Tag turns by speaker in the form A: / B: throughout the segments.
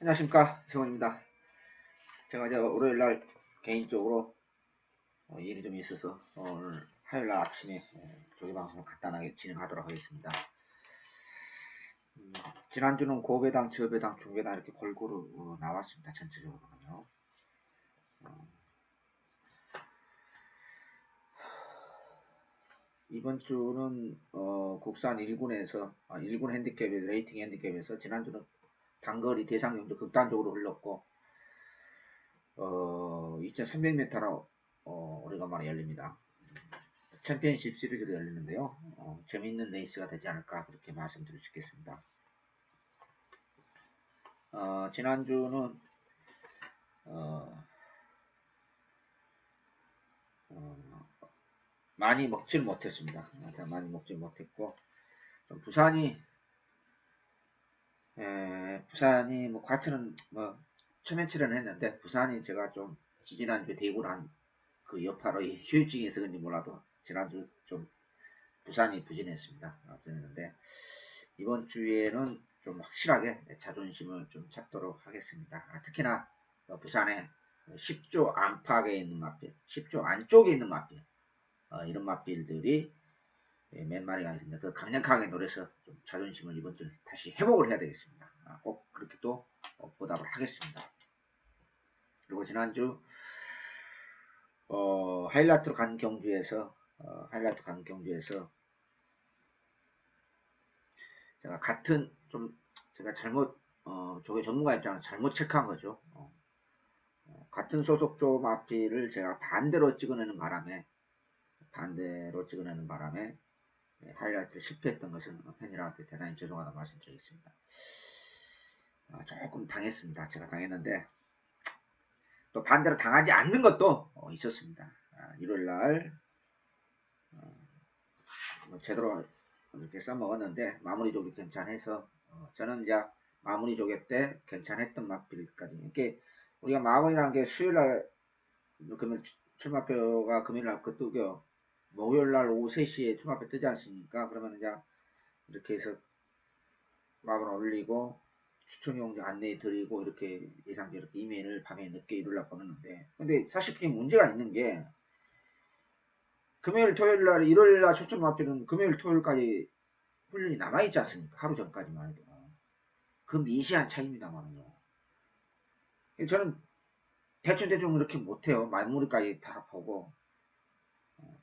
A: 안녕하십니까, 성원입니다. 제가 이제 월요일날 개인적으로 일이 좀 있어서 오늘 화요일날 아침에 조기방송을 간단하게 진행하도록 하겠습니다. 지난주는 고배당, 저배당, 중배당 이렇게 골고루 나왔습니다. 전체적으로는요. 이번 주는 국산 1군에서 1군 핸디캡에서 레이팅 핸디캡에서 지난주는 단거리 대상경도 극단적으로 흘렀고 2300m로 오래간만에 열립니다. 챔피언십 시리즈로 열리는데요. 재미있는 레이스가 되지 않을까 그렇게 말씀드릴 수 있겠습니다. 지난주는 많이 먹질 못했습니다. 많이 먹질 못했고 좀 부산이 뭐 과천은 뭐 초면치는 했는데 부산이 제가 좀 지지난주에 대구를 한 그 여파로 휴유증이 있어 그런지 몰라도 지난주 좀 부산이 부진했습니다. 부진했는데 이번 주에는 좀 확실하게 자존심을 좀 찾도록 하겠습니다. 특히나 부산에 10조 안팎에 있는 맛빌, 10조 안쪽에 있는 맛빌, 이런 맛빌들이 몇 마리가 있습니다. 그 강력하게 노려서 좀 자존심을 이번 주에 다시 회복을 해야 되겠습니다. 꼭 그렇게 또 보답을 하겠습니다. 그리고 지난주 하이라이트로 간 경주에서 제가 제가 잘못 조개 전문가 입장에서 잘못 체크한 거죠. 같은 소속조 마피를 제가 반대로 찍어내는 바람에 하이라이트 실패했던 것은 팬이라한테 대단히 죄송하다고 말씀드리겠습니다. 조금 당했습니다. 제가 당했는데 또 반대로 당하지 않는 것도 있었습니다. 일요일날 제대로 이렇게 써먹었는데 마무리 조개 괜찮아서 저는 이제 마무리 조개 때 괜찮았던 맛비까지 이렇게 우리가 마무리라는 게 수요일날 금요일 출마표가 금요일날 그 뜨고요. 목요일날 오후 3시에 출마표 뜨지 않습니까? 그러면 이제 이렇게 해서 마음을 올리고 추천용 안내 드리고 이렇게 예상대로 이렇게 이메일을 밤에 늦게 일요일날 보냈는데 근데 사실 그게 문제가 있는 게 금요일 토요일날 일요일날 추천 마표는 금요일 토요일까지 훈련이 남아있지 않습니까? 하루 전까지만 해도 그 미시한 차이입니다만요. 저는 대충 이렇게 못해요. 마무리까지 다 보고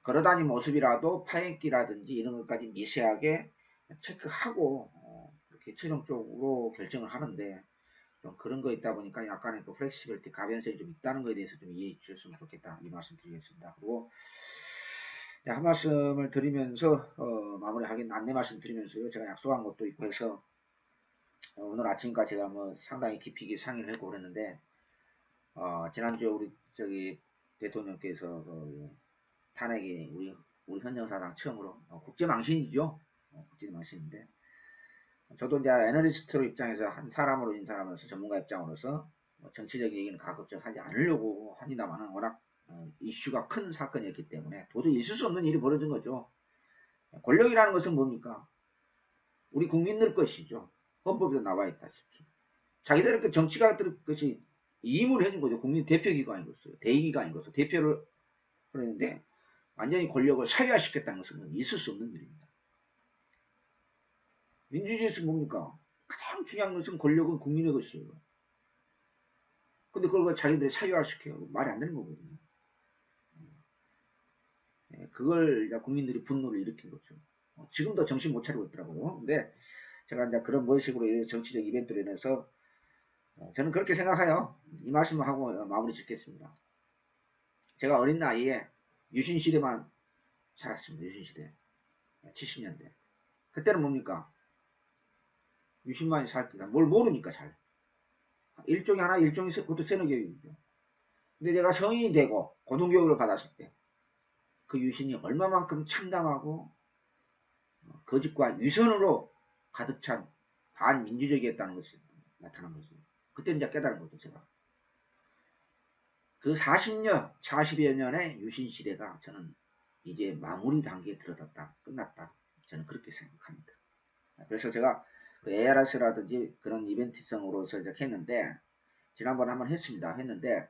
A: 걸어다니는 모습이라도 파행기라든지 이런 것까지 미세하게 체크하고 이렇게 최종적으로 결정을 하는데 좀 그런 거 있다 보니까 약간의 그 플렉시빌티 가변성이 좀 있다는 거에 대해서 좀 이해해 주셨으면 좋겠다 이 말씀 드리겠습니다. 그리고 한 말씀을 드리면서 마무리하긴 안내 말씀 드리면서요. 제가 약속한 것도 있고 해서 오늘 아침까지 제가 뭐 상당히 깊이 있게 상의를 했고 그랬는데 지난주에 우리 저기 대통령께서 탄핵이 우리 헌정사상 처음으로 국제망신이죠. 국제망신인데 저도 이제 애널리스트로 입장에서 한 사람으로 인사하면서 전문가 입장으로서 정치적인 얘기는 가급적 하지 않으려고 합니다만은 워낙 이슈가 큰 사건이었기 때문에 도저히 있을 수 없는 일이 벌어진 거죠. 권력이라는 것은 뭡니까? 우리 국민들 것이죠. 헌법에도 나와 있다시피. 자기들 그 정치가 것이 임을 해준 거죠. 국민 대표기관인것으로 대의기관인것으로 대표를 그랬는데 완전히 권력을 사유화시켰다는 것은 있을 수 없는 일입니다. 민주주의에서 뭡니까? 가장 중요한 것은 권력은 국민의 것이에요. 근데 그걸 자기들이 사유화시켜요. 말이 안 되는 거거든요. 그걸 국민들이 분노를 일으킨 거죠. 지금도 정신 못 차리고 있더라고요. 근데 제가 이제 그런 모식으로 정치적 이벤트로 인해서 저는 그렇게 생각해요. 이 말씀을 하고 마무리 짓겠습니다. 제가 어린 나이에 유신시대만 살았습니다. 유신시대. 70년대. 그때는 뭡니까? 유신만이 살기가 뭘 모르니까 잘. 일종이 그것도 세너교육이죠. 근데 내가 성인이 되고 고등교육을 받았을 때 그 유신이 얼마만큼 참담하고 거짓과 위선으로 가득 찬 반민주적이었다는 것이 나타난 거죠. 그때 이제 깨달은 거죠, 제가. 그 40여 년의 유신시대가 저는 이제 마무리 단계에 들어섰다, 끝났다. 저는 그렇게 생각합니다. 그래서 제가 그 ARS라든지 그런 이벤트성으로서 이제 했는데, 지난번에 한번 했는데,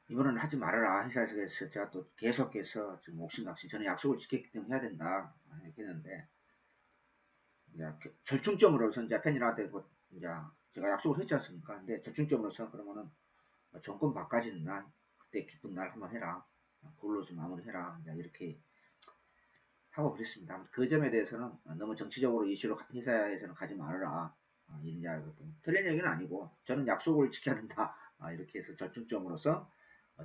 A: 이번에는 하지 말아라. 회사에서 제가 또 계속해서 지금 옥신각신 저는 약속을 지켰기 때문에 해야 된다. 이렇게 했는데, 이제 절충점으로서 이제 팬이한테 이제 제가 약속을 했지 않습니까? 근데 절충점으로서 그러면은 정권 바꿔지는 날, 그때 기쁜 날 한번 해라. 그걸로 좀 마무리해라. 이렇게 하고 그랬습니다. 그 점에 대해서는 너무 정치적으로 이슈로 회사에서는 가지 말아라. 이런 이야기거든요. 틀린 얘기는 아니고 저는 약속을 지켜야 된다. 이렇게 해서 절충점으로서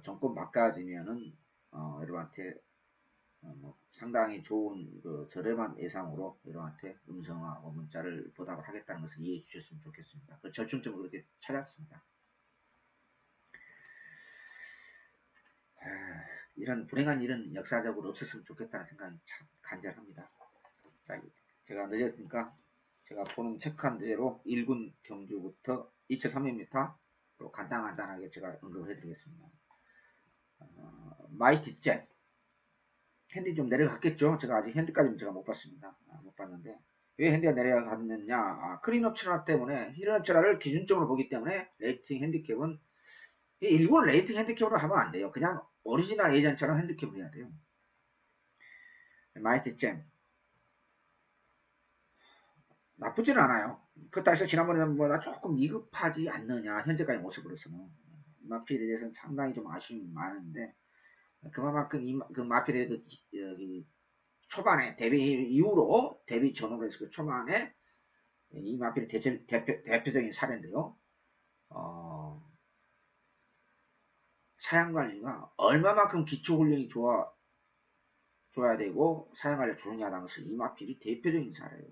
A: 정권 바꿔지면은 여러분한테 뭐 상당히 좋은 그 저렴한 예상으로 여러분한테 음성하고 문자를 보답을 하겠다는 것을 이해해 주셨으면 좋겠습니다. 그 절충점을 그렇게 찾았습니다. 이런 불행한 일은 역사적으로 없었으면 좋겠다는 생각이 참 간절합니다. 자, 제가 늦었으니까 제가 보는 체크한 대로 1군 경주부터 2,300m로 간단하게 제가 언급을 해드리겠습니다. 마이티 잭 핸디 좀 내려갔겠죠. 제가 아직 핸디까지는 제가 못 봤습니다. 못 봤는데 왜 핸디가 내려갔느냐? 클린업 출하 때문에 클린업 출하를 기준점으로 보기 때문에 레이팅 핸디캡은 일본 레이팅 핸디캡으로 하면 안 돼요. 그냥 오리지널 에이전처럼 핸디캡을 해야 돼요. 마이티 잼 나쁘지는 않아요. 그렇다 해서 지난번보다 조금 미흡하지 않느냐 현재까지 모습으로서는 마필에 대해서는 상당히 좀 아쉬움이 많은데 그만큼 그 마필의 그 여기 초반에 데뷔 이후로 데뷔 전후로 해서 그 초반에 이 마필의 대표적인 사례인데요. 사양관리가 얼마만큼 기초훈련이 좋아야 되고 사양관리가 좋느냐는 것을 이 마필이 대표적인 사례예요.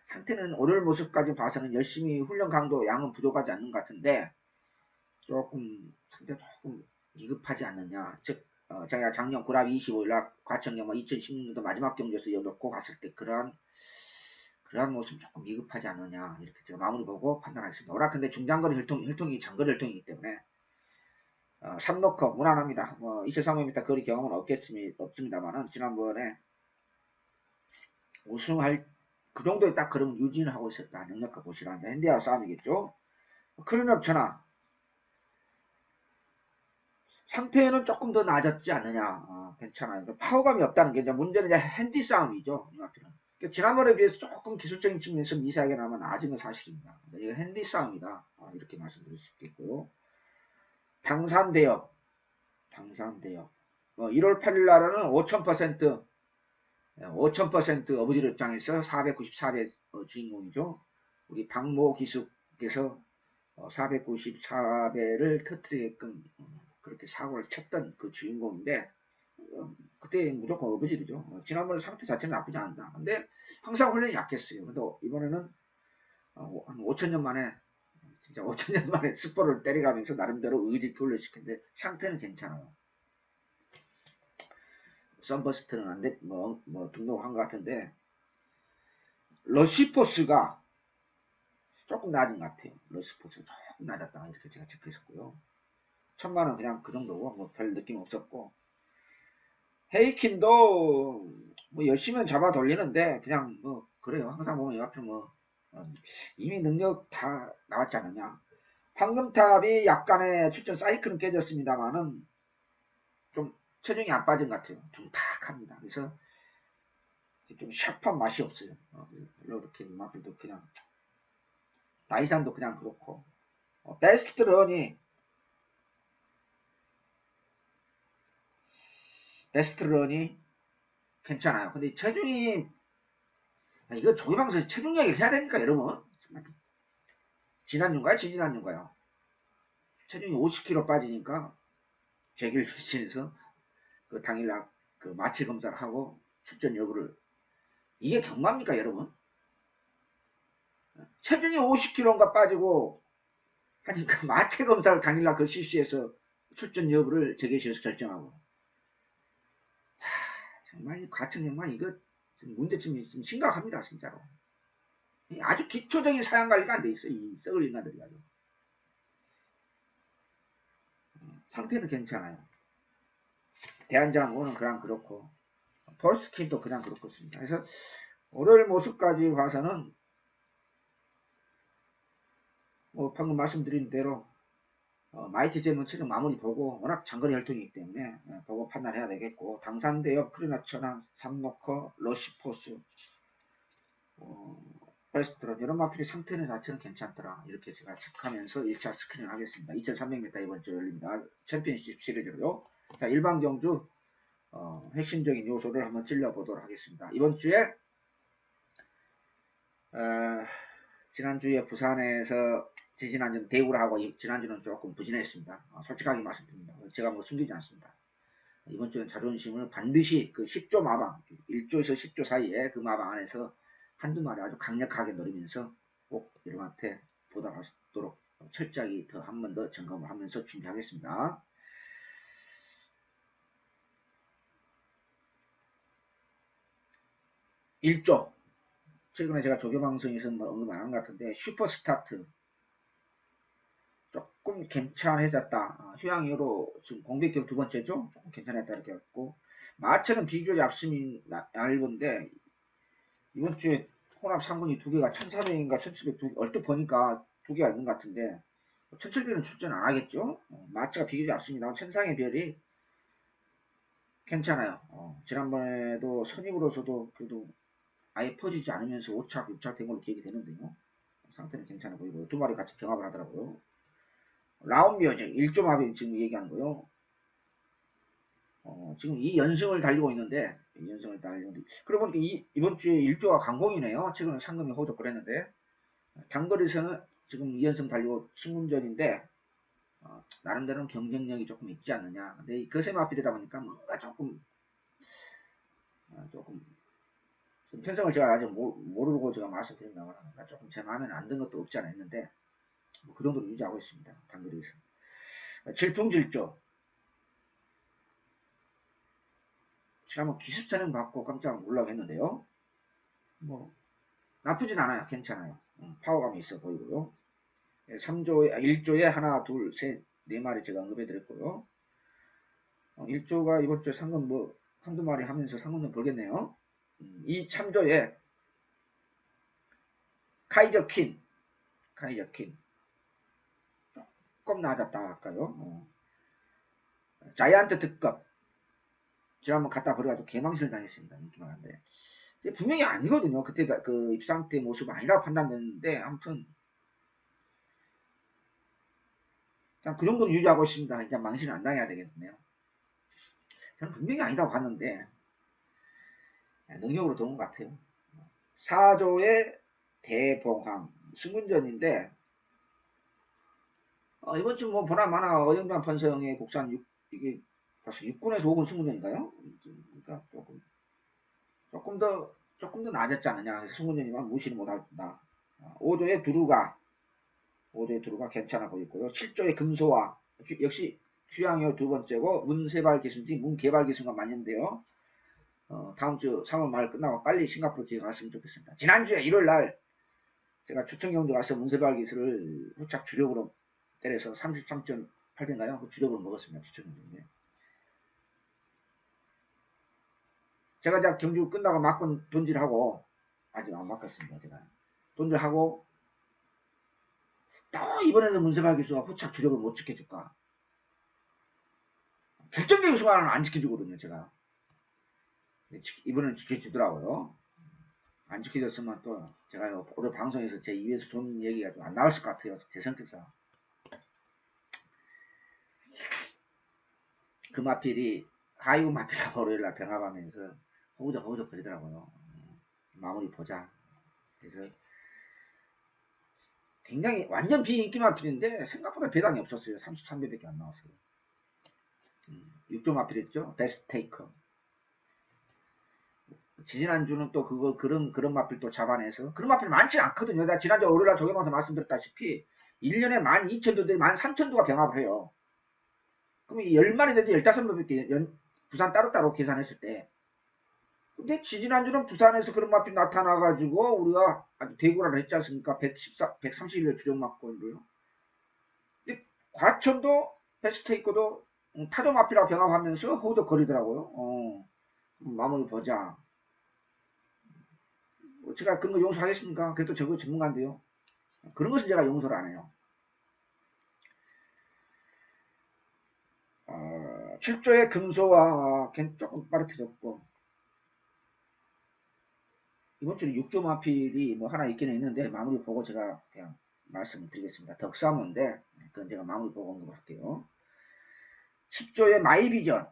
A: 상태는 오늘 모습까지 봐서는 열심히 훈련 강도 양은 부족하지 않는 것 같은데 조금 상태가 조금 미흡하지 않느냐. 즉 제가 작년 9월 25일날 과천경마 2016년도 마지막 경기에서 넣고 갔을 때 그러한 모습 조금 미흡하지 않느냐 이렇게 제가 마무리 보고 판단하겠습니다. 오락근데 중장거리 혈통이 장거리 혈통이기 때문에 3로커 무난합니다. 2,300m 거리 경험은 없습니다만은 지난번에 우승할 그 정도의 딱 그런 유지를 하고 있었다. 능력과 보시라. 핸디와 싸움이겠죠. 클린업 전화 상태는 조금 더 나아졌지 않느냐. 괜찮아요. 파워감이 없다는 게 이제 문제는 이제 핸디 싸움이죠. 그러니까 지난번에 비해서 조금 기술적인 측면에서 미세하게 나면 아직은 사실입니다. 이거 핸디 싸움이다. 이렇게 말씀드릴 수 있겠고요. 당산대역 1월 8일 날은 5,000% 어부지로 입장에서 494배 주인공이죠. 우리 박모 기수께서 494배를 터뜨리게끔 그렇게 사고를 쳤던 그 주인공인데 그때 무조건 어부지리죠. 지난번에 상태 자체는 나쁘지 않다. 근데 항상 훈련이 약했어요. 근데 이번에는 한 5,000년 만에 진짜 5,000년 만에 스포를 때려가면서 나름대로 의지 훈련시켰는데 상태는 괜찮아요. 썬버스트는 안 돼, 등록한 것 같은데, 러시포스가 조금 낮은 것 같아요. 러시포스가 조금 낮았다. 이렇게 제가 체크했었고요. 1,000만원 그냥 그 정도고, 별 느낌 없었고, 헤이킨도 열심히 잡아 돌리는데, 그냥 그래요. 항상 보면 옆에 이미 능력 다 나왔지 않느냐. 황금탑이 약간의 출전 사이클은 깨졌습니다만은, 좀 체중이 안 빠진 것 같아요. 좀 탁합니다. 그래서 좀 샤프한 맛이 없어요. 이렇게 맛도 그냥 나이산도 그냥 그렇고 베스트 런이 괜찮아요. 근데 체중이 이거 조기방송에서 체중 이야기를 해야 되니까 여러분 지난주인가요? 지지난주인가요? 체중이 50kg 빠지니까 제길 유치해서 그 당일날 그 마취 검사를 하고 출전 여부를 이게 경마입니까 여러분? 체중이 50kg가 빠지고 하니까 마취 검사를 당일날 그 실시해서 출전 여부를 재계시에서 결정하고 정말 과천 정말 이거 문제점이 좀 심각합니다 진짜로. 아주 기초적인 사양 관리가 안 돼 있어 이 썩을 인간들이 아주. 상태는 괜찮아요. 대한장군은 그냥 그렇고 포스트킴도 그냥 그렇습니다. 그래서 월요일 모습까지 봐서는 뭐 방금 말씀드린 대로 마이티제문 치는 마무리 보고 워낙 장거리 혈통이기 때문에 보고 판단해야 되겠고, 당산대엽, 크리나처나 삼노커, 러시포스, 베스트런 이런 마필의 상태는 자체는 괜찮더라. 이렇게 제가 체크하면서 1차 스크린 하겠습니다. 2300m 이번 주 열립니다. 챔피언십 시리즈로요. 자, 일반 경주 핵심적인 요소를 한번 찔러보도록 하겠습니다. 이번 주에 지난주에 부산에서 지난주는 대구를 하고 지난주는 조금 부진했습니다. 솔직하게 말씀드립니다. 제가 뭐 숨기지 않습니다. 이번 주는 자존심을 반드시 그 10조 마방, 1조에서 10조 사이에 그 마방 안에서 한두 마리 아주 강력하게 노리면서 꼭 여러분한테 보답할 수 있도록 철저하게 더 한 번 더 점검을 하면서 준비하겠습니다. (1조) 최근에 제가 조교방송에서 언급 안 한 것 같은데 슈퍼스타트 조금 괜찮아졌다. 휴양이로 지금 공백기록 두 번째죠. 조금 괜찮았다 이렇게 했고, 마체는 비교적 앞심이 얇은데 이번 주에 혼합 상군이 두 개가 1400인가 1700 얼핏 보니까 두 개가 있는 것 같은데 1700은 출전 안 하겠죠. 마체가 비교적 앞습니다. 천상의 별이 괜찮아요. 지난번에도 선입으로서도 그래도 아예 퍼지지 않으면서 5착, 6착 된 걸로 기억이 되는데요. 상태는 괜찮아 보이고요. 두 마리 같이 병합을 하더라고요. 라운미어죠. 1조 마비 지금 얘기하는 거요. 지금 이 연승을 달리고 있는데, 그러고 보니까 이번 주에 1조가 강공이네요. 최근에 상금이 호적 그랬는데, 단거리에서는 지금 2연승 달리고 신문전인데, 나름대로는 경쟁력이 조금 있지 않느냐. 근데 이 거세 마필이다 보니까 뭔가 조금 편성을 제가 아직 모르고 제가 말씀드린다면 조금 제 마음에는 안 든 것도 없지 않아 있는데, 뭐 그 정도로 유지하고 있습니다. 단거리에서. 질풍질조. 지난번 기습선행 받고 깜짝 놀라고 했는데요. 뭐 나쁘진 않아요. 괜찮아요. 파워감이 있어 보이고요. 3조에 1조에 하나, 둘, 셋, 네 마리 제가 언급해 드렸고요. 1조가 이번 주에 상금 뭐 한두 마리 하면서 상금 좀 벌겠네요. 이 3조에 카이저 퀸 조금 낮았다 할까요? 자이언트 특급 지난번 갖다 버려가지고 개망신을 당했습니다. 인기만 한데 분명히 아니거든요. 그때 그 입상 때 모습 아니라고 판단됐는데 아무튼 그냥 그 정도는 유지하고 있습니다. 이제 망신을 안 당해야 되겠네요. 저는 분명히 아니라고 봤는데 능력으로 도는 것 같아요. 4조의 대봉황 승군전인데 이번 주 뭐 보나마나 어영장 판서형의 국산 이게 벌써 6군에서 5군 승군전인가요? 그러니까 조금 더 낮았지 않느냐. 승군전이만 무시를 못한다. 5조의 두루가 괜찮아 보이고요. 7조의 금소와 역시 휴양이어 두 번째고 문세발 기술이 문개발 기술과 맞는데요. 다음 주 3월 말 끝나고 빨리 싱가포르 기회 갔으면 좋겠습니다. 지난주에 1월 날 제가 추천 경주 가서 문세발 기술을 후착 주력으로 때려서 33.8대인가요? 그 주력으로 먹었습니다. 추천 경주인데. 제가 경주 끝나고 막건 돈질하고 아직 안 바꿨습니다. 제가 돈질하고 또 이번에는 문세발 기수가 후착 주력을 못 지켜줄까? 결정적인 순간은 안 지켜주거든요. 제가 이번에는 지켜주더라고요. 안 지켜줬으면 또 제가 오늘 방송에서 제 입에서 좋은 얘기가 좀 안 나왔을 것 같아요. 제 성격상. 그 마필이 하이우 마필하고 월요일날 병합하면서 호우적 거리더라고요. 마무리 보자. 그래서 굉장히 완전 비인기 마필인데 생각보다 배당이 없었어요. 33배밖에 안 나왔어요. 6조 마필했죠. 베스트 테이커. 지난주는 또 그런 마필 또 잡아내서 그런 마필 많지 않거든요. 내가 지난주 월요일날 조개방에서 말씀드렸다시피 1년에 12,000도 13,000도가 병합을 해요. 그럼 10마리 돼도 15마리밖에 부산 따로따로 계산했을 때. 근데 지난주는 부산에서 그런 마필 나타나가지고 우리가 아주 대구라를 했지 않습니까? 130일 주력 맞고 있고요. 근데 과천도 베스테이커도 타조 마필하고 병합하면서 호우적 거리더라고요. 마무리 보자. 제가 그런 거 용서하겠습니까? 그래도 저거 전문가인데요. 그런 것은 제가 용서를 안 해요. 7조의 금소와 조금 빠르트졌고, 이번 주는 6조 마필이 뭐 하나 있기는 있는데, 마무리 보고 제가 그냥 말씀을 드리겠습니다. 덕사모인데, 그건 제가 마무리 보고 언급을 할게요. 10조의 마이비전.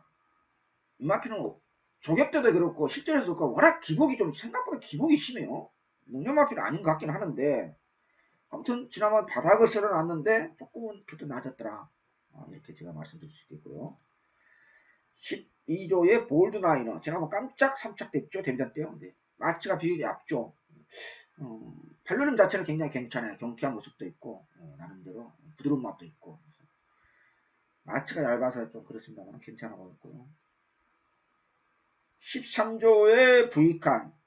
A: 이 마필은 조격 때도 그렇고, 실전에서도 그렇고, 워낙 기복이 좀 생각보다 기복이 심해요. 능력 마필은 아닌 것 같긴 하는데, 아무튼 지난번 바닥을 쓸어놨는데 조금은 그래도 낮았더라. 이렇게 제가 말씀드릴 수 있겠고요. 12조의 볼드나이너. 지난번 깜짝 삼착됐죠. 데뷔전 때요. 네. 마치가 비율이 앞죠. 발로림 자체는 굉장히 괜찮아요. 경쾌한 모습도 있고 나름대로 부드러운 맛도 있고 마치가 얇아서 좀 그렇습니다만 괜찮아 보였고요. 13조의 부익한.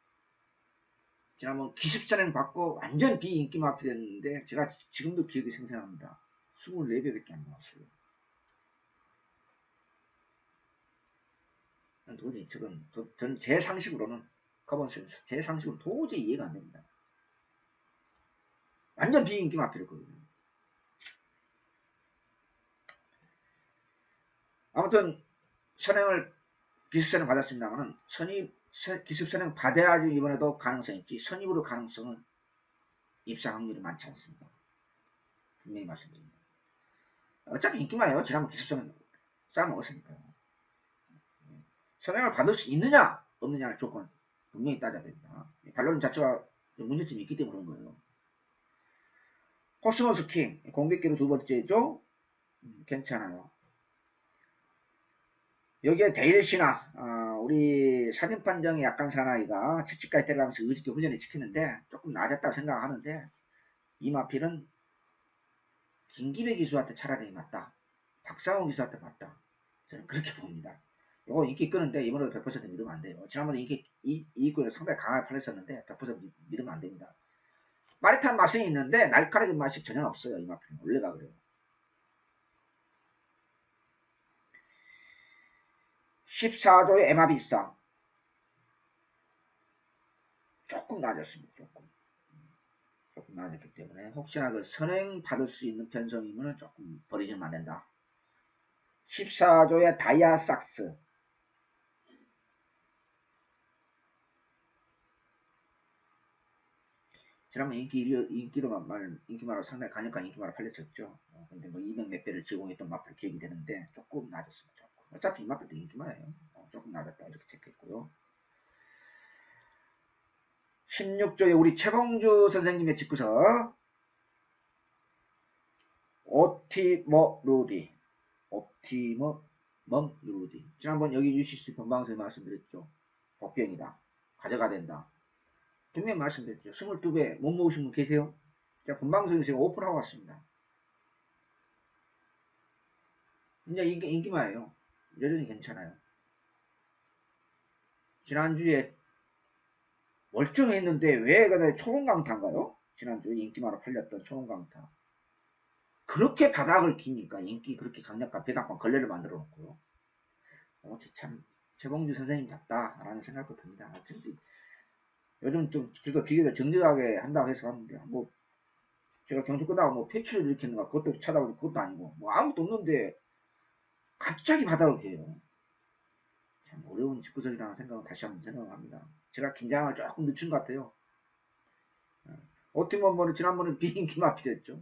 A: 지난번 기습전행 받고 완전 비인기 마필 됐는데 제가 지금도 기억이 생생합니다. 24배밖에 안 나왔어요. 도저히 저는 제 상식으로는 커먼센스 제 상식으로 도저히 이해가 안 됩니다. 완전 비인기 마필이거든요. 아무튼 선행을 기습선행 받았습니다만은 기습선행 받아야지 이번에도 가능성이 있지 선입으로 가능성은 입상 확률이 많지 않습니다. 분명히 말씀드립니다. 어차피 인기만요. 지난번 기습선행 쌓아먹었으니까요. 선행을 받을 수 있느냐 없느냐의 조건 분명히 따져야 됩니다. 발론 자체가 문제점이 있기 때문에 그런 거예요. 코스모스 킹 공백기로 두 번째죠. 괜찮아요. 여기에 데일시나 우리 사진 판정의 약간 사나이가 채찍까지 때려가면서 의지도 훈련을 시키는데 조금 낮았다고 생각하는데 이 마필은 김기배 기수한테 차라리 맞다. 박상호 기수한테 맞다. 저는 그렇게 봅니다. 이거 인기 끄는데 이번에도 100% 믿으면 안 돼요. 지난번에 이익권을 상당히 강하게 팔렸었는데 100% 믿으면 안 됩니다. 빠릿한 맛은 있는데 날카로운 맛이 전혀 없어요. 이 마필은 원래가 그래요. 14조의 에마비싸 조금 낮았습니다. 조금 낮았기 때문에 혹시나 그 선행 받을 수 있는 편성이면 조금 버리지는 안 된다. 14조의 다이아삭스 지난번 인기마로 상당히 강력한 인기마로 팔렸었죠. 근데 뭐 200 몇 배를 제공했던 마플 기억이 되는데 조금 낮았습니다. 조금. 어차피 이 마플도 인기마예요. 조금 낮았다 이렇게 체크했고요. 16조에 우리 최봉주 선생님의 직구석 옵티머 루디 지난번 여기 UCC 본방송에 말씀드렸죠. 복병이다. 가져가야 된다. 분명히 말씀드렸죠. 22배 못 먹으신 분 계세요? 제가 본방송에서 제가 오픈하고 왔습니다. 이제 인기마예요. 여전히 괜찮아요. 지난주에 멀쩡했는데 왜 그래 초공강타인가요? 지난주에 인기마로 팔렸던 초공강타. 그렇게 바닥을 깁니까? 인기 그렇게 강력한 배당권 걸레를 만들어 놓고요. 참 최봉주 선생님 같다라는 생각도 듭니다. 어쩐지 요즘 좀 그래도 비교적 정직하게 한다고 해서 하는데 뭐 제가 경주 끝나고 뭐 패치를 일으키는가 그것도 찾아보니 그것도 아니고 뭐 아무것도 없는데 갑자기 바닥을 기어요. 참 어려운 직구석이라는 생각은 다시 한번 생각합니다. 제가 긴장을 조금 늦춘 것 같아요. 오티먼버는 지난번에 비인기 마필이었죠.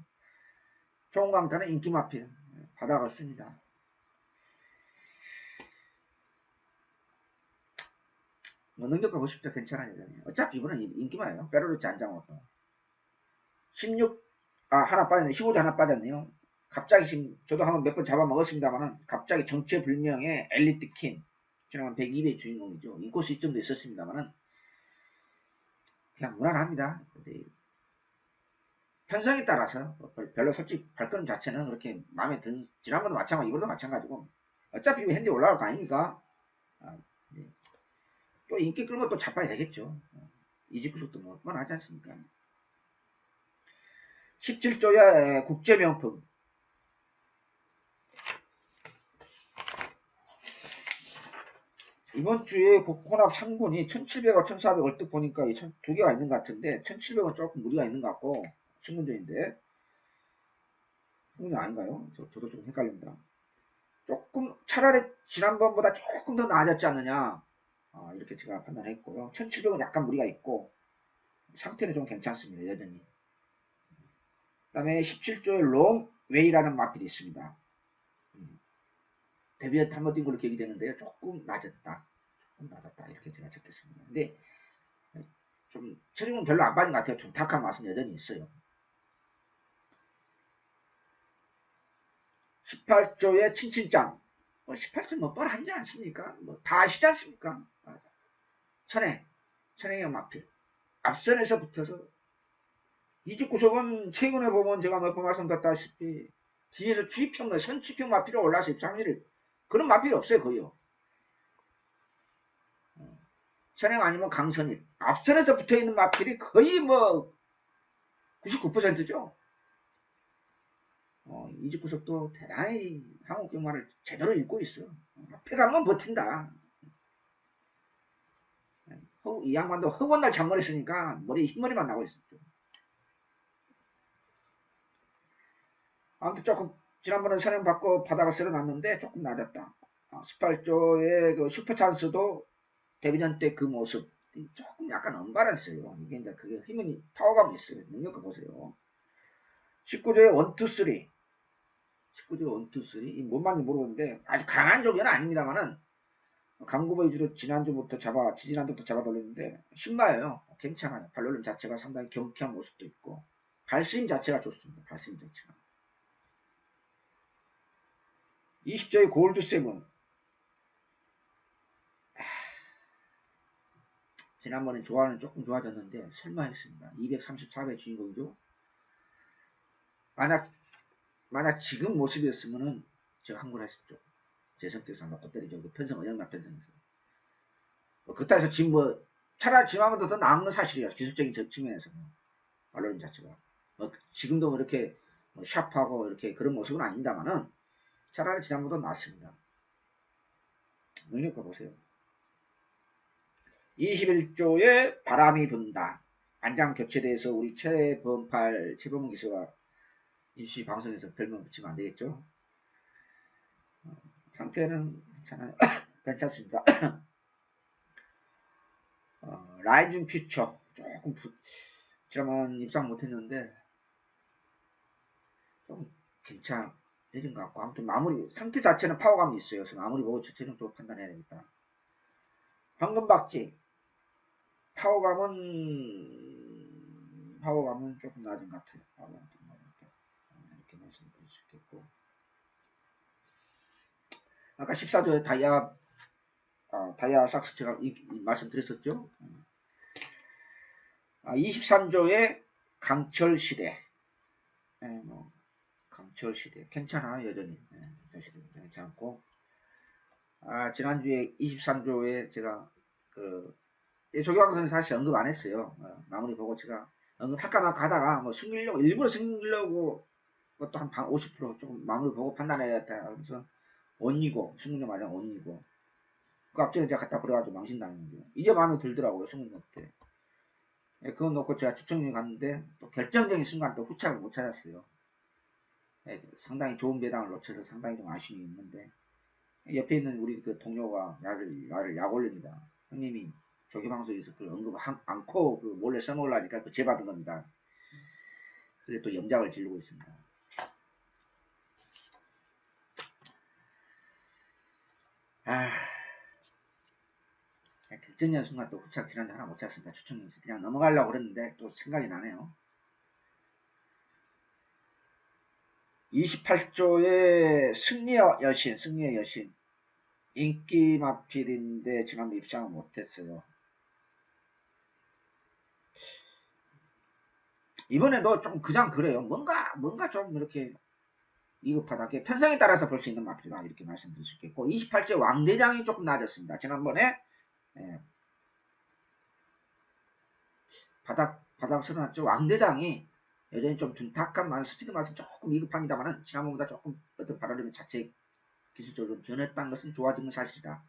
A: 총강타는 인기 마필 바닥을 씁니다. 뭐 능력하고 싶죠. 괜찮아요. 어차피 이번엔 인기마예요. 빼로르치 안장어도 16 하나 빠졌네. 15조 하나 빠졌네요. 갑자기 지금 저도 한번 몇 번 잡아먹었습니다만은 갑자기 정체불명의 엘리트 킨 지난번 102배 주인공이죠. 인코스 시점도 있었습니다만은 그냥 무난합니다. 편성에 따라서 별로 솔직히 발걸음 자체는 그렇게 마음에 든 지난번도 마찬가지고 이번도 마찬가지고 어차피 핸디 올라갈 거 아닙니까? 네. 또 인기 끌면 또 잡아야 되겠죠. 이직구속도 뭐 뻔하지 않습니까? 17조야 국제명품 이번 주에 혼합 상군이 1700과 1400 얼뜻 보니까 두 개가 있는 것 같은데 1700은 조금 무리가 있는 것 같고 신군전인데 신군전 아닌가요? 저도 좀 헷갈립니다. 조금 차라리 지난번보다 조금 더 나아졌지 않느냐 이렇게 제가 판단했고요. 1700은 약간 무리가 있고 상태는 좀 괜찮습니다. 여전히. 그 다음에 17조의 롱웨이라는 마필이 있습니다. 데뷔한테 한번 뛴 걸로 기억이 되는데요. 조금 낮았다. 조금 낮았다. 이렇게 제가 적겠습니다. 근데 좀 체중은 별로 안 빠진 것 같아요. 좀 탁한 맛은 여전히 있어요. 18조의 친친짱. 18조 뭐 뻔하지 않습니까? 뭐 다 아시지 않습니까? 천행형 마필. 앞선에서 붙어서 이직구석은 최근에 보면 제가 몇 번 말씀드렸다시피 뒤에서 주입형, 선취평 마필이 올라서 입상률이 그런 마필이 없어요. 거의요. 선행 아니면 강선일. 앞선에서 붙어있는 마필이 거의 뭐 99%죠. 이직구석도 대단히 한국 경마를 제대로 읽고 있어. 앞에 가면 버틴다. 이 양반도 허구날 잔머리 쓰니까 머리에 흰머리만 나고 있었죠. 아무튼 조금 지난번에 선행 받고 바닥을 쓸어놨는데 조금 낮았다. 18조의 그 슈퍼찬스도 데뷔전 때 그 모습 조금 약간 언밸런스예요. 이게 이제 그게 힘은 파워감이 있어요. 능력을 보세요. 19조의 1, 2, 3 19조의 1, 2, 3 이 뭔 말인지 모르겠는데 아주 강한 조견은 아닙니다만은 강구보 위주로 지난주부터 지지난주부터 잡아 돌렸는데 신마예요. 괜찮아요. 발놀림 자체가 상당히 경쾌한 모습도 있고 발스임 자체가 좋습니다. 발스임 자체가. 20조의 골드 세븐. 지난번에 좋아하는 조금 좋아졌는데 설마 했습니다. 234배 주인공이죠. 만약 지금 모습이었으면은 제가 한걸 했었죠. 제 성격상 놓고 때리죠. 그 편성 언영나 편성에서. 그따위서 지금 뭐 차라리 지금보다 더 나은 건 사실이에요. 기술적인 측면에서 말로는 자체가 지금도 이렇게 샵하고 이렇게 그런 모습은 아닙니다만은 차라리 지난보다 낫습니다. 능력과 보세요. 21조에 바람이 분다. 안장 교체돼서 우리 최범 기수가 이슈 방송에서 별명 붙이면 안 되겠죠? 상태는 괜찮아요. 괜찮습니다. 라이징 퓨처 조금 지난번 입상 못했는데 좀 괜찮아진 것 같고 아무튼 마무리 상태 자체는 파워감이 있어요. 그래서 마무리 보고 최종적으로 판단해야 되겠다. 황금박쥐 파워감은 조금 낮은 것 같아요. 파워감은 좀 낮은 것 같아요. 이렇게 말씀드릴 수 있겠고 아까 14조에 다이아 삭스 제가 말씀드렸었죠. 23조에 강철시대 강철시대 괜찮아 여전히 강철시대 괜찮고 지난주에 23조에 제가 조교방송에서 사실 언급 안 했어요. 마무리 보고 제가 언급할까 말까 하다가 뭐 일부러 숨기려고 그것도 한 50% 조금 마무리 보고 판단해야겠다. 그래서 언니고 승률 맞아 언니고 갑자기 제가 갖다 버려가지고 망신당했는데 이제 마음에 들더라고요. 승률 때. 그거 놓고 제가 추천이 갔는데 또 결정적인 순간 또 후착을 못 찾았어요. 상당히 좋은 배당을 놓쳐서 상당히 좀 아쉬움이 있는데 옆에 있는 우리 그 동료가 나를 약 올립니다. 형님이 조기방송에서 그걸 언급 않고 몰래 써놓으려니까 그 재받은 겁니다. 그래 또 염장을 지르고 있습니다. 결정적 순간 또 후착 지난주 하나 못 찾습니다. 추천해서 그냥 넘어가려고 그랬는데 또 생각이 나네요. 28조의 승리의 여신 인기 마필인데 지난번 입상을 못했어요. 이번에도 좀 그냥 그래요. 뭔가 좀 이렇게 이급하다. 편성에 따라서 볼 수 있는 마필이다. 이렇게 말씀드릴 수 있겠고 28조 왕대장이 조금 낮았습니다. 지난번에 바닥 쓸어놨죠. 왕대장이 여전히 좀 둔탁한 많은 스피드 맛은 조금 이급합니다만은 지난번보다 조금 어떤 바라르면 자체 기술적으로 변했다는 것은 좋아진 건 사실이다.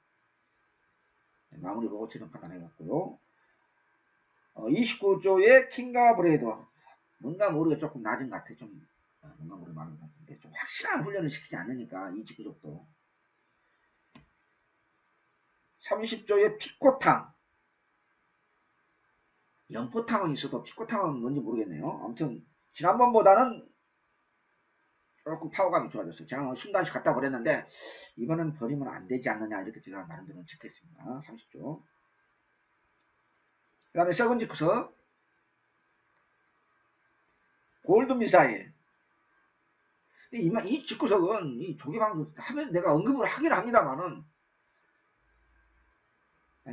A: 마무리 보고 지금 판단해갖고요. 29조의 킹과 브레이드. 뭔가 모르게 조금 낮은 것 같아. 좀, 뭔가 모르게 많은 것 같은데, 좀 확실한 훈련을 시키지 않으니까, 이 직구족도. 30조의 피코탕. 연포탕은 있어도 피코탕은 뭔지 모르겠네요. 아무튼, 지난번보다는 조금 파워감이 좋아졌어요. 지난번 순간씩 갖다 버렸는데, 이번엔 버리면 안 되지 않느냐, 이렇게 제가 나름대로 체크했습니다. 30조. 그 다음에 세컨지 쿠서. 골드 미사일. 이 직구석은 이 조개방송 하면 내가 언급을 하긴 합니다만은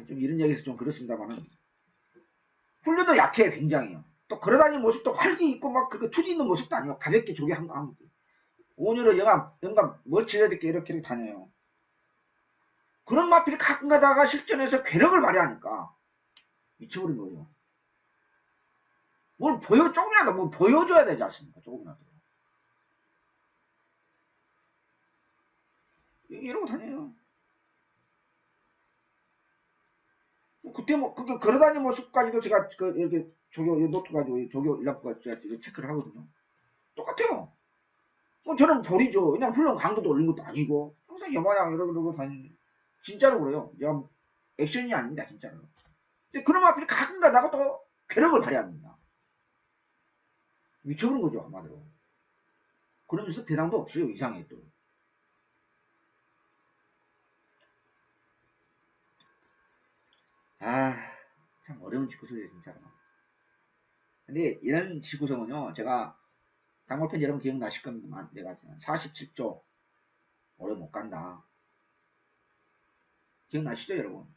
A: 좀 이런 얘기해서 좀 그렇습니다만은 훈련도 약해 굉장히요. 또 걸어다니는 모습도 활기 있고 막 그거 투지 있는 모습도 아니고 가볍게 조개 한 거 하면 온유로 영감 멀치해야 될게 이렇게 다녀요. 그런 마필이 가끔 가다가 실전에서 괴력을 발휘하니까 미쳐버린 거죠. 뭘 조금이라도 뭐 보여줘야 되지 않습니까? 조금이라도. 이러고 다녀요. 그때 뭐, 그게 걸어다니는 모습까지도 제가, 이렇게 노트 가지고, 조교 일람프가 제가 체크를 하거든요. 똑같아요. 저는 볼이죠. 그냥 훈련 강도도 올린 것도 아니고, 항상 여마냥 이러고 다니는, 진짜로 그래요. 제가 액션이 아닙니다, 진짜로. 근데 그런 앞에 가끔 가다가 또 괴력을 발휘합니다. 미쳐버린 거죠, 한마디로. 그러면서 배당도 없어요, 이상해 또. 참 어려운 직구석이에요, 진짜로. 근데 이런 직구석은요, 제가 당골편 여러분 기억나실 겁니다. 내가 47조 오래 못 간다. 기억나시죠, 여러분?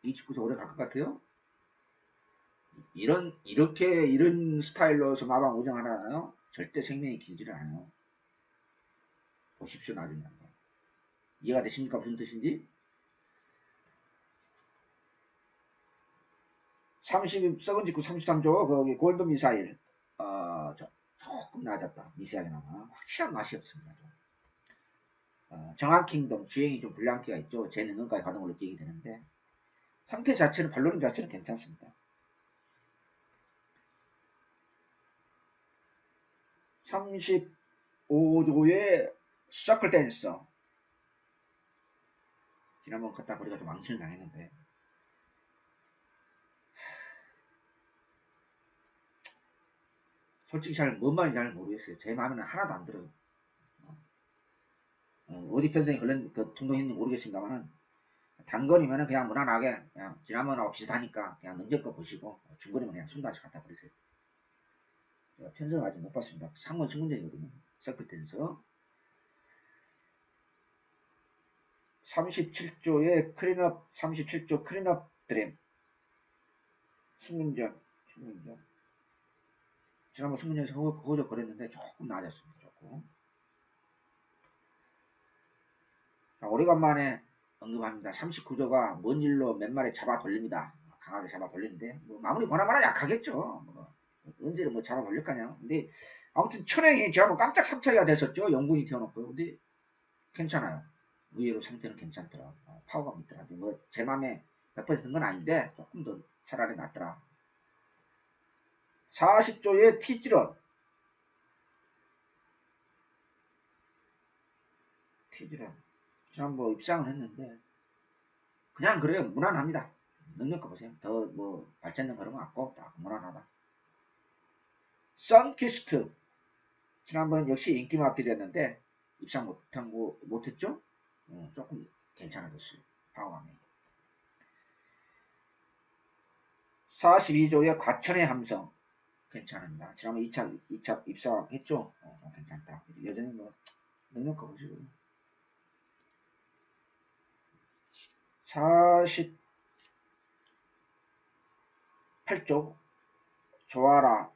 A: 이 직구석 오래 갈 것 같아요? 이런 스타일로서 마방 우정하나요? 절대 생명이 길지를 않아요. 보십시오, 나중에 한번. 이해가 되십니까? 무슨 뜻인지? 30썩은 직구 33조, 거기 골드 미사일. 조금 낮았다. 미세하게나마. 확실한 맛이 없습니다. 정한 킹덤, 주행이 좀 불량기가 있죠. 제 능력까지 가동을 느끼게 되는데, 상태 자체는, 발로림 자체는 괜찮습니다. 35조의 서클 댄서. 지난번 갖다 버리가 좀 망신을 당했는데, 솔직히 뭔 말인지 잘 모르겠어요. 제 마음에는 하나도 안 들어요. 어디 편성이 걸린 그 통동인지 모르겠습니다만은, 단거리면은 그냥 무난하게, 그냥 지난번하고 비슷하니까 그냥 능력껏 보시고, 중거리면 그냥 순간씩 갖다 버리세요. 제가 편성을 아직 못 봤습니다. 상원 승문전이거든요. 서클 댄서. 37조의 클린업, 37조 클린업 드램. 승문전. 지난번 승문전에서 허우적거렸는데 조금 나아졌습니다. 조금. 자, 오래간만에 언급합니다. 39조가 먼 일로 몇 마리 잡아 돌립니다. 강하게 잡아 돌리는데, 뭐 마무리 보나마나 약하겠죠. 뭐, 언제는 뭐 잡아 돌릴 거냐. 근데, 아무튼 천행이 제가 뭐 깜짝 삼차기가 됐었죠. 영군이 태어났고요. 근데, 괜찮아요. 의외로 상태는 괜찮더라. 파워가 있더라. 뭐, 제 맘에 100%는 건 아닌데, 조금 더 차라리 낫더라. 40조의 티즈런. 지난번 입상을 했는데, 그냥 그래요. 무난합니다. 능력껏 보세요. 더 뭐 발전된 그런 거 같고 딱 무난하다. 선키스트. 지난번 역시 인기 마필이었는데 입상 못했죠? 조금 괜찮아졌어요. 파워감이. 42조의 과천의 함성. 괜찮습니다. 지난번 2차 입상했죠? 좀 괜찮다. 여전히 뭐 능력껏 보시고. 48조 조아라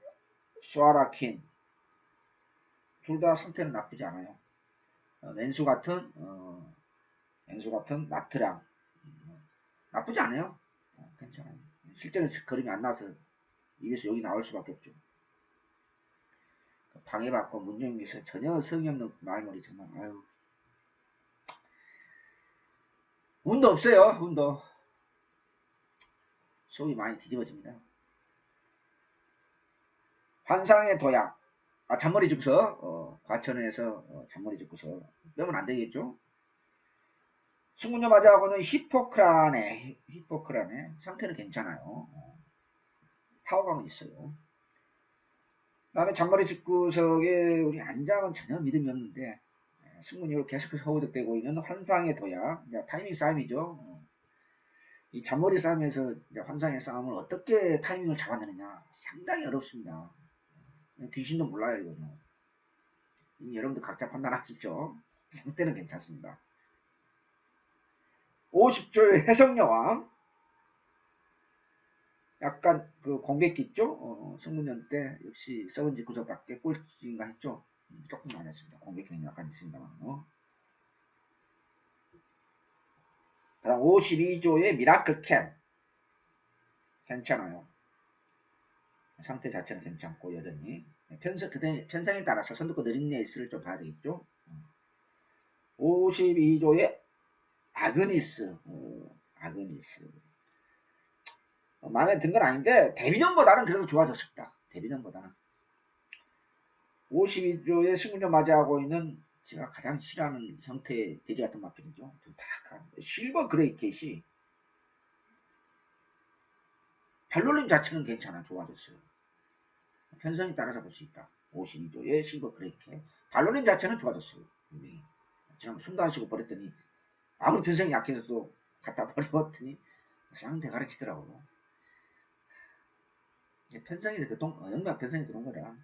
A: 킨. 둘 다 상태는 나쁘지 않아요. 왼수 같은 나트랑 나쁘지 않아요. 괜찮아요. 실제로 그림이 안 나와서 입에서 여기 나올 수밖에 없죠. 방해받고 문정기에서 전혀 성의 없는 말머리 정말 아유 운도 없어요. 운도 속이 많이 뒤집어집니다. 환상의 도약. 잔머리 짚고서 과천에서 잔머리 짚고서 빼면 안 되겠죠. 승군요 맞이하고는 히포크라네 상태는 괜찮아요. 파워감은 있어요. 그 다음에 잔머리 짚구석에 우리 안장은 전혀 믿음이 없는데 승군요로 계속해서 허우적대고 있는 환상의 도약. 타이밍 싸움이죠. 이 잔머리 싸움에서 환상의 싸움을 어떻게 타이밍을 잡아내느냐 상당히 어렵습니다. 귀신도 몰라요 이거는. 여러분들 각자 판단하십시오. 상태는 괜찮습니다. 50조의 해성여왕. 약간 그 공백기 있죠? 승문년 때 역시 썩은지 구석답게 꼴찌인가 했죠? 조금 많이 했습니다. 공백기는 약간 있습니다만. 그 다음 52조의 미라클 캔. 괜찮아요. 상태 자체는 괜찮고 여전히 편성에 따라서 선두권 느린 레이스를 좀 봐야 되겠죠. 52조의 아그니스. 마음에 든 건 아닌데 데뷔전보다는 그래도 좋아졌습니다. 데뷔전보다는 52조의 승문전 맞이하고 있는 제가 가장 싫어하는 형태의 돼지 같은 마필이죠. 좀 탁한 실버 그레이 캣이 발놀림 자체는 괜찮아. 좋아졌어요. 편성에 따라서 볼 수 있다. 52조의 실버 그레이 캣 발놀림 자체는 좋아졌어요. 지금 숨도 안 쉬고 버렸더니 아무리 편성이 약해서도 갖다 버렸더니 쌍대 가르치더라고요. 편성에서 영락 편성이 들어온 거라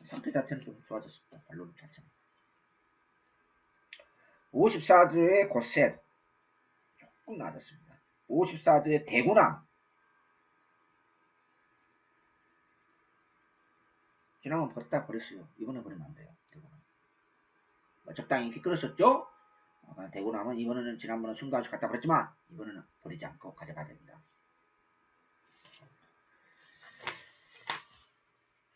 A: 상태 자체는 좀 좋아졌습니다. 발놀림 자체는. 54조의 고셋 조금 나아졌습니다. 54조의 대구남. 지난번 버렸다 버렸어요. 이번에 버리면 안 돼요. 대구남. 적당히 인기 끌었었죠? 대구남은 이번에는 지난번에 숨도 안 쉬고 갖다 버렸지만 이번에는 버리지 않고 가져가야 됩니다.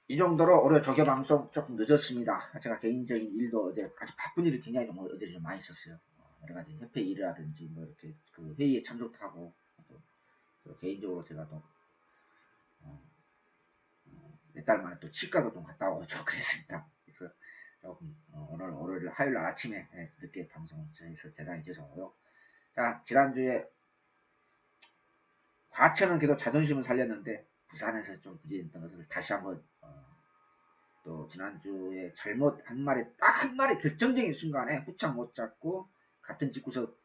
A: 이 정도로 올해 조교 방송 조금 늦었습니다. 제가 개인적인 일도 어제 아주 바쁜 일이 굉장히 어제 좀 많이 있었어요. 여러 가지 협회 일이라든지 뭐 이렇게 그 회의에 참석하고 또 개인적으로 제가 또 몇 달 만에 또 치과도 좀 갔다 오고 좀 그랬습니다. 그래서 조금 오늘 화요일 날 아침에 늦게 방송을 해서 대단히 죄송하고요. 자, 지난주에 과천은 계속 자존심을 살렸는데 부산에서 좀 부진했던 것을 다시 한번 또 지난주에 잘못 딱 한 마리 결정적인 순간에 후창 못 잡고 같은 집구석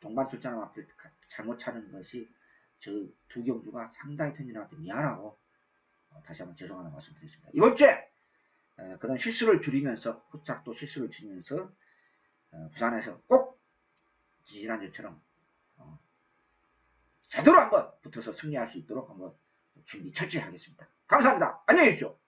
A: 동반 출전함 앞에 잘못 차는 것이 저 두 경주가 상당히 팬들한테 미안하고 다시 한번 죄송하다는 말씀 드리겠습니다. 이번 주에 그런 실수를 줄이면서 후착도 실수를 줄이면서 부산에서 꼭 지난주처럼 제대로 한번 붙어서 승리할 수 있도록 한번 준비 철저히 하겠습니다. 감사합니다. 안녕히 계십시오.